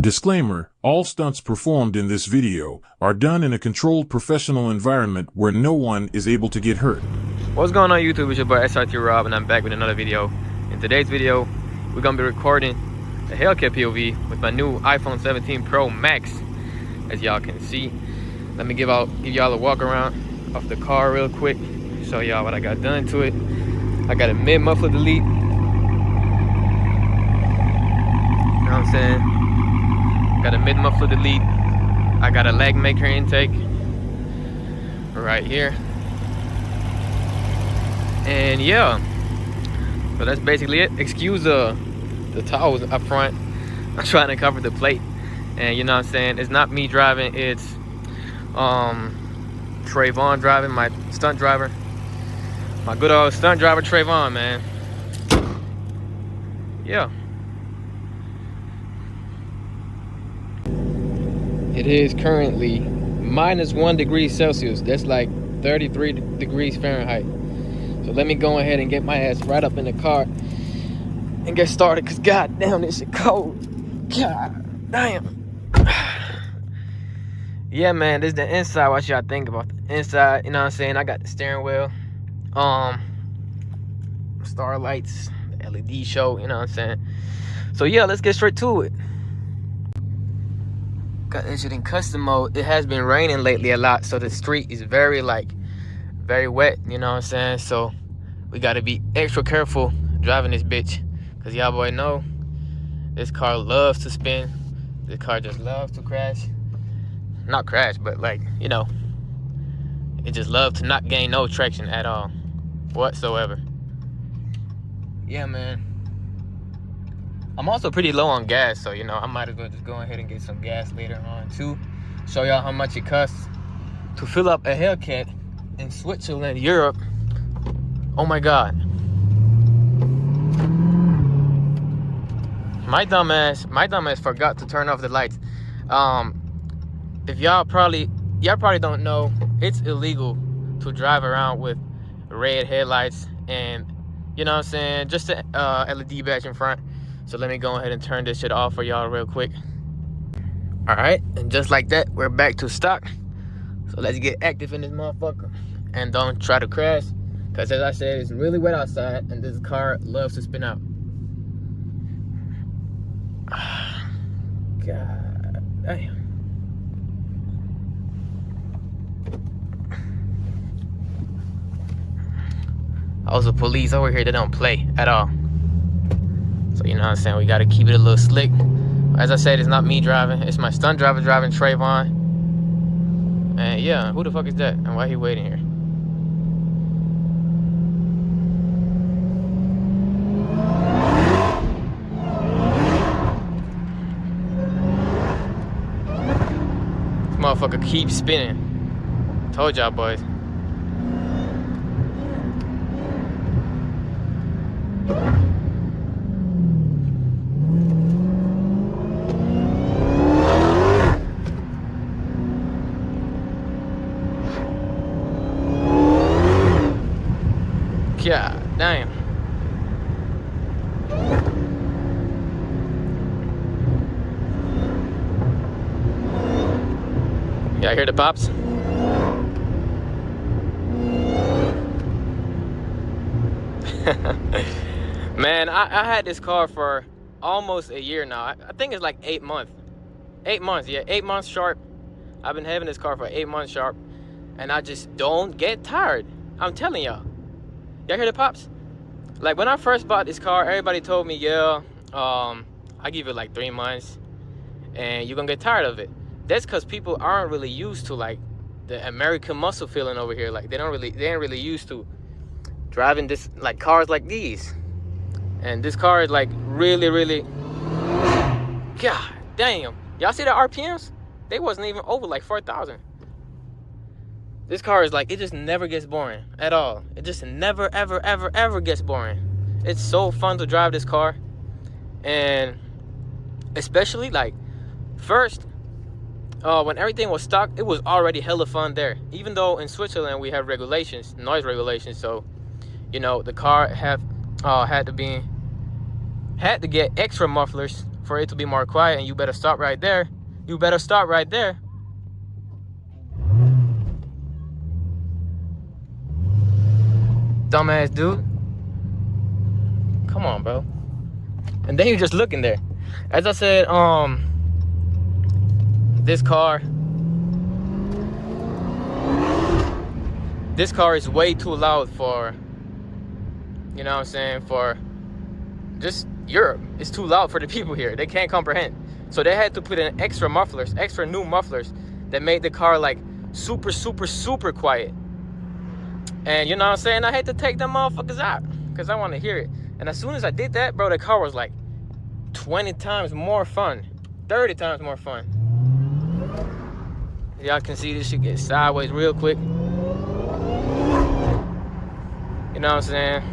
Disclaimer, all stunts performed in this video are done in a controlled professional environment where no one is able to get hurt. What's going on YouTube? It's your boy SRT Rob and I'm back with another video. In today's video, we're going to be recording a Hellcat POV with my new iPhone 17 Pro Max. As y'all can see, let me give y'all a walk around of the car real quick. Show y'all what I got done to it. I got a mid muffler delete. You know what I'm saying? Got a mid muffler delete. I got a lag maker intake right here. And yeah, so that's basically it. Excuse the towels up front. I'm trying to cover the plate. And you know what I'm saying? It's not me driving, it's Trayvon driving, my stunt driver. My good old stunt driver Trayvon, man. Yeah. It is currently -1 degree Celsius. That's like 33 degrees Fahrenheit. So let me go ahead and get my ass right up in the car and get started, because god damn, this shit cold. God damn. Yeah, man, this is the inside. What y'all think about the inside? You know what I'm saying? I got the steering wheel, star lights, the LED show, you know what I'm saying? So yeah, let's get straight to it. Got this shit in custom mode. It has been raining lately a lot, so the street is very wet, you know what I'm saying? So we gotta be extra careful driving this bitch, because y'all boy know this car loves to spin. This car just loves to crash. Not crash, but like, you know, it just loves to not gain no traction at all whatsoever. Yeah, man. I'm also pretty low on gas, so you know, I might as well just go ahead and get some gas later on too. Show y'all how much it costs to fill up a Hellcat in Switzerland, Europe. Oh my god. My dumbass forgot to turn off the lights. If y'all probably don't know, it's illegal to drive around with red headlights and, you know what I'm saying, just the LED badge in front. So let me go ahead and turn this shit off for y'all real quick. All right, and just like that, we're back to stock. So let's get active in this motherfucker. And don't try to crash, because as I said, it's really wet outside and this car loves to spin out. God damn. Also, police over here, they don't play at all. So you know what I'm saying, we gotta keep it a little slick. As I said, it's not me driving, it's my stunt driver driving, Trayvon. And yeah, who the fuck is that? And why he waiting here? This motherfucker keeps spinning. Told y'all boys. God damn. Y'all hear the pops? Man, I had this car for almost a year now. I think it's like 8 months. 8 months, yeah, 8 months sharp. I've been having this car for 8 months sharp, and I just don't get tired. I'm telling y'all. Y'all hear the pops? Like, when I first bought this car, everybody told me, yeah, I give it like 3 months and you're gonna get tired of it. That's because people aren't really used to like the American muscle feeling over here. Like they ain't really used to driving this, like cars like these. And this car is like really, god damn. Y'all see the RPMs? They wasn't even over like 4,000. This car is like, it just never gets boring at all. It just never, ever gets boring. It's so fun to drive this car. And especially like, first, when everything was stock, it was already hella fun there. Even though in Switzerland we have regulations, noise regulations. So, you know, the car had to get extra mufflers for it to be more quiet, and you better stop right there. You better stop right there. Dumbass dude. Come on, bro. And then you're just looking there. As I said, this car is way too loud for, you know what I'm saying, for just Europe. It's too loud for the people here. They can't comprehend. So they had to put in extra mufflers, extra new mufflers that made the car like super, super, super quiet. And you know what I'm saying? I had to take them motherfuckers out because I want to hear it. And as soon as I did that, bro, the car was like 20 times more fun, 30 times more fun. Y'all can see this shit get sideways real quick. You know what I'm saying?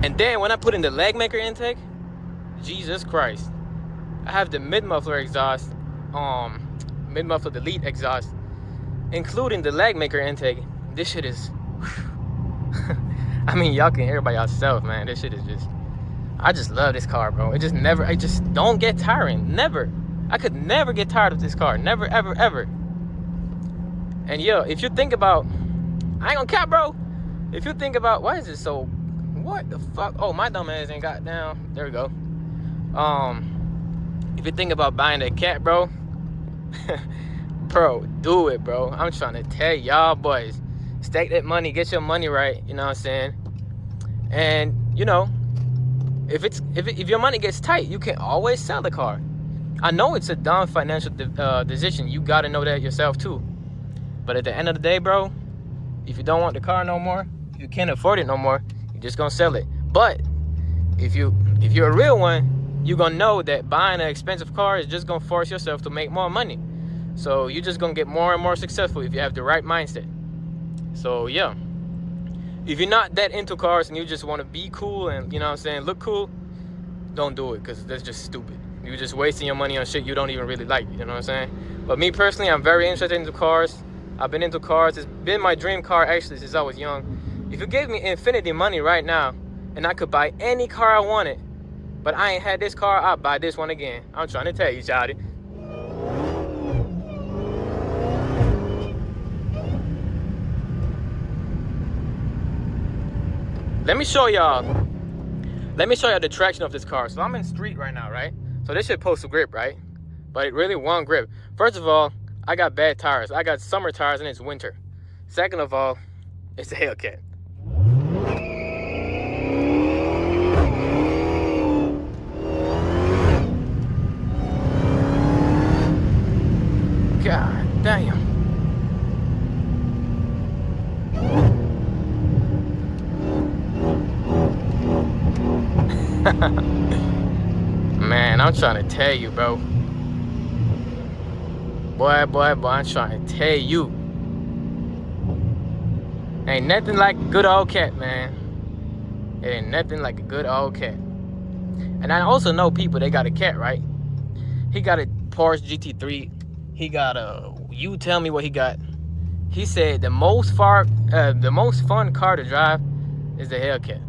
And then when I put in the leg maker intake, Jesus Christ, I have the mid-muffler exhaust, mid-muffler delete exhaust, including the leg maker intake. This shit is, I mean, y'all can hear it by yourself, man. This shit is just, I just love this car, bro. It just don't get tiring, never. I could never get tired of this car, never, ever, ever. And yo, if you think about, I ain't gonna cap, bro. If you think about, why is it so, what the fuck? Oh, my dumb ass ain't got down. There we go. If you think about buying that cat, bro, bro, do it, bro. I'm trying to tell y'all boys, stack that money, get your money right. You know what I'm saying? And you know, if your money gets tight, you can always sell the car. I know it's a dumb financial decision. You gotta know that yourself too. But at the end of the day, bro, if you don't want the car no more, if you can't afford it no more, you're just gonna sell it. But if you're a real one, you're gonna know that buying an expensive car is just gonna force yourself to make more money. So you're just gonna get more and more successful if you have the right mindset. So yeah, if you're not that into cars and you just want to be cool and, you know what I'm saying, look cool, don't do it, because that's just stupid. You're just wasting your money on shit you don't even really like, you know what I'm saying? But me personally, I'm very interested into cars. I've been into cars. It's been my dream car actually since I was young. If you gave me infinity money right now and I could buy any car I wanted, but I ain't had this car, I'll buy this one again. I'm trying to tell you, Shawty. Let me show y'all the traction of this car. So I'm in street right now, right? So this shit supposed to grip, right? But it really won't grip. First of all, I got bad tires. I got summer tires and it's winter. Second of all, it's a Hellcat. God damn. Man, I'm trying to tell you, bro. Boy, I'm trying to tell you. Ain't nothing like a good old cat, man. It ain't nothing like a good old cat. And I also know people, they got a cat, right? He got a Porsche GT3. He got a, you tell me what he got. He said the most fun car to drive is the Hellcat.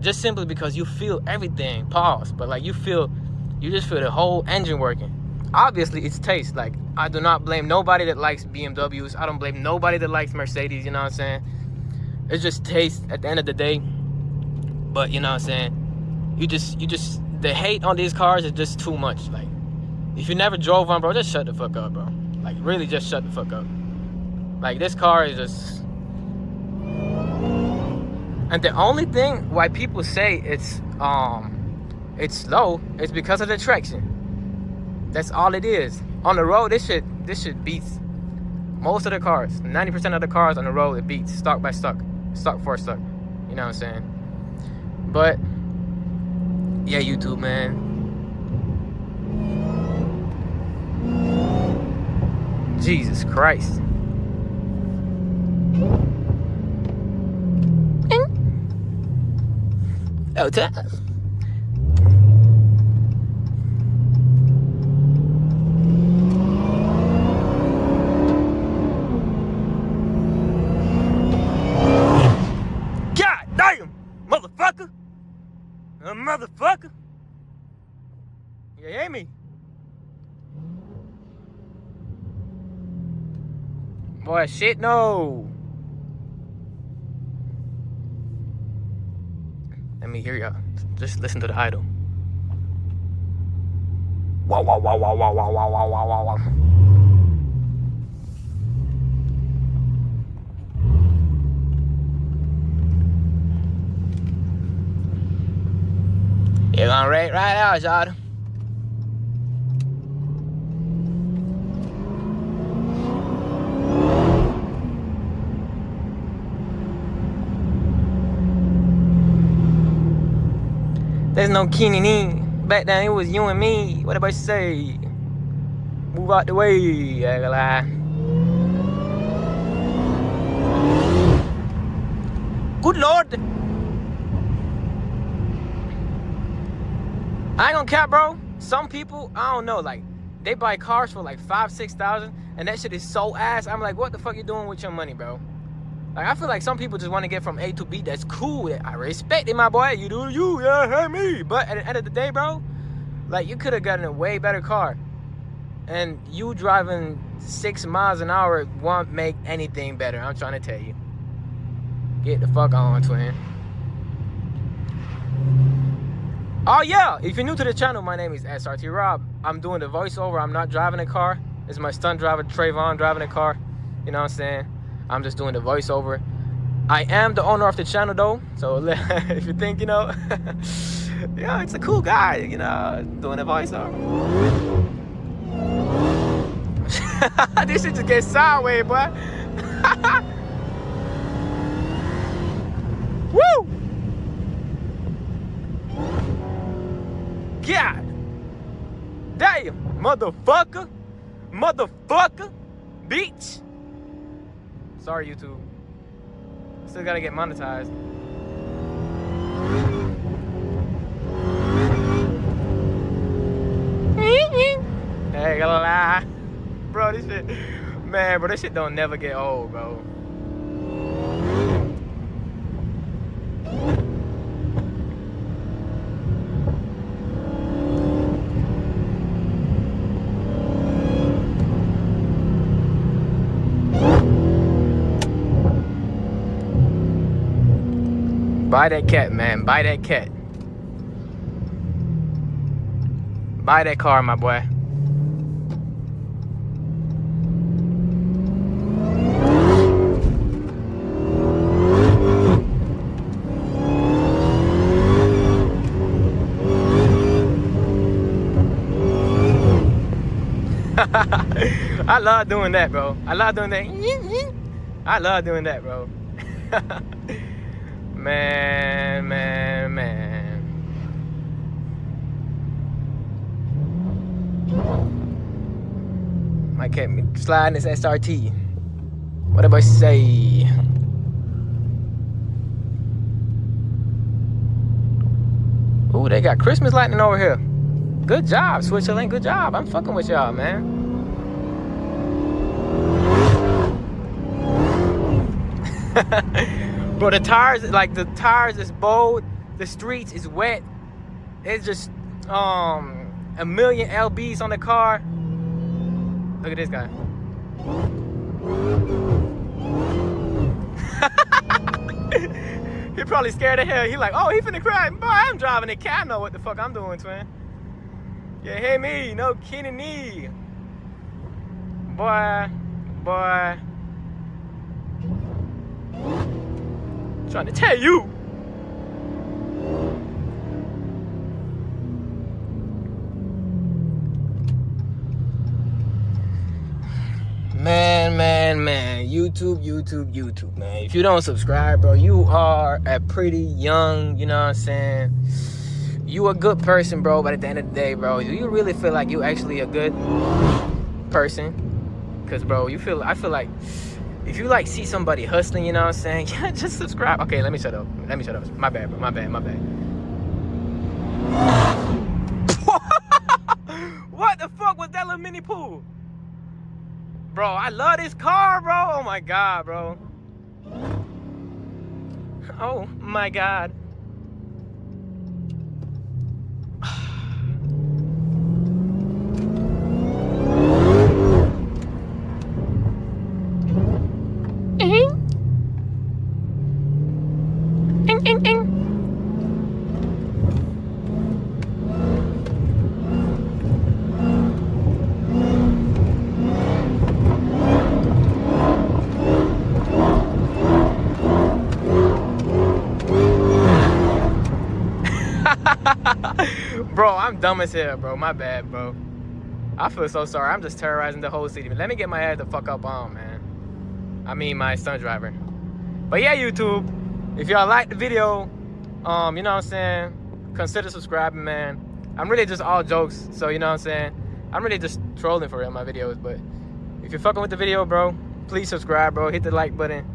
Just simply because you feel everything. Pause. But like you just feel the whole engine working. Obviously, it's taste. Like, I do not blame nobody that likes BMWs. I don't blame nobody that likes Mercedes, you know what I'm saying? It's just taste at the end of the day. But, you know what I'm saying? The hate on these cars is just too much. Like, if you never drove one, bro, just shut the fuck up, bro. Like, really just shut the fuck up. Like, this car is just... And the only thing why people say it's slow is because of the traction. That's all it is. On the road, this shit beats most of the cars. 90% of the cars on the road, it beats stock by stock, stock for stock. You know what I'm saying? But yeah, YouTube, man. Jesus Christ. Oh, time. Motherfucker. You hear me? Boy, shit, no. Let me hear y'all. Just listen to the idol. Wow, wow, wow, wow, wow, wow, wow, wow, wow, wow. You're gonna rate right out, y'all. There's no Keenan. Back then it was you and me. What about you say? Move out the way. I ain't gonna lie. Good Lord. I ain't gonna cap, bro. Some people, I don't know, like, they buy cars for like 5,000-6,000, and that shit is so ass. I'm like, what the fuck you doing with your money, bro? Like, I feel like some people just want to get from A to B. That's cool. I respect it, my boy. You do you, yeah, hey me. But at the end of the day, bro, like, you could have gotten a way better car. And you driving 6 miles an hour won't make anything better. I'm trying to tell you. Get the fuck on, twin. Oh, yeah. If you're new to the channel, my name is SRT Rob. I'm doing the voiceover. I'm not driving a car. It's my stunt driver, Trayvon, driving a car. You know what I'm saying? I'm just doing the voiceover. I am the owner of the channel, though. So if you think, you know, yeah, it's a cool guy, you know, doing the voiceover. This shit just gets sideways, boy. Woo! God damn, motherfucker. Motherfucker. Bitch. Sorry, YouTube. Still gotta get monetized. Hey, gotta lie. Bro, this shit, man, bro, this shit don't never get old, bro. Buy that cat, man. Buy that cat. Buy that car, my boy. I love doing that, bro. I love doing that. I love doing that, bro. Man. I kept sliding this SRT. What did I say? Ooh, they got Christmas lightning over here. Good job, Switzerland. Good job. I'm fucking with y'all, man. Bro, the tires is bold. The streets is wet. It's just a million LBs on the car. Look at this guy. He probably scared of hell. He like, oh, he finna cry. Boy, I'm driving a cat. I know what the fuck I'm doing, twin. Yeah, hey me, no Kenny knee. Boy. Trying to tell you. Man. YouTube, man. If you don't subscribe, bro, you are a pretty young, you know what I'm saying? You a good person, bro, but at the end of the day, bro, do you really feel like you actually a good person? Because, bro, I feel like if you like see somebody hustling, you know what I'm saying? Yeah, just subscribe. Okay, let me shut up. My bad, bro. My bad. What the fuck was that little mini pool? Bro, I love this car, bro. Oh my God, bro. Oh my God. Bro, I'm dumb as hell, bro. My bad, bro. I feel so sorry. I'm just terrorizing the whole city. Let me get my ass the fuck up on, man. I mean, my stunt driver. But yeah, YouTube, if y'all like the video, you know what I'm saying, consider subscribing, man. I'm really just all jokes, so you know what I'm saying. I'm really just trolling for real in my videos, but if you're fucking with the video, bro, please subscribe, bro. Hit the like button.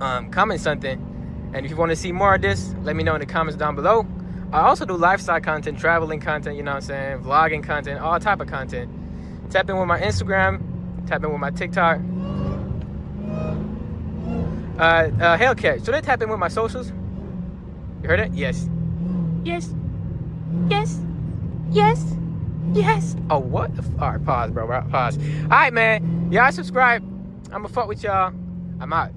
Comment something. And if you want to see more of this, let me know in the comments down below. I also do lifestyle content, traveling content, you know what I'm saying, vlogging content, all type of content. Tap in with my Instagram, tap in with my TikTok. Hellcat, should I tap in with my socials? You heard it? Yes. Yes. Yes. Yes. Yes. Oh, what? All right, pause, bro. Pause. All right, man. Y'all subscribe. I'm gonna fuck with y'all. I'm out.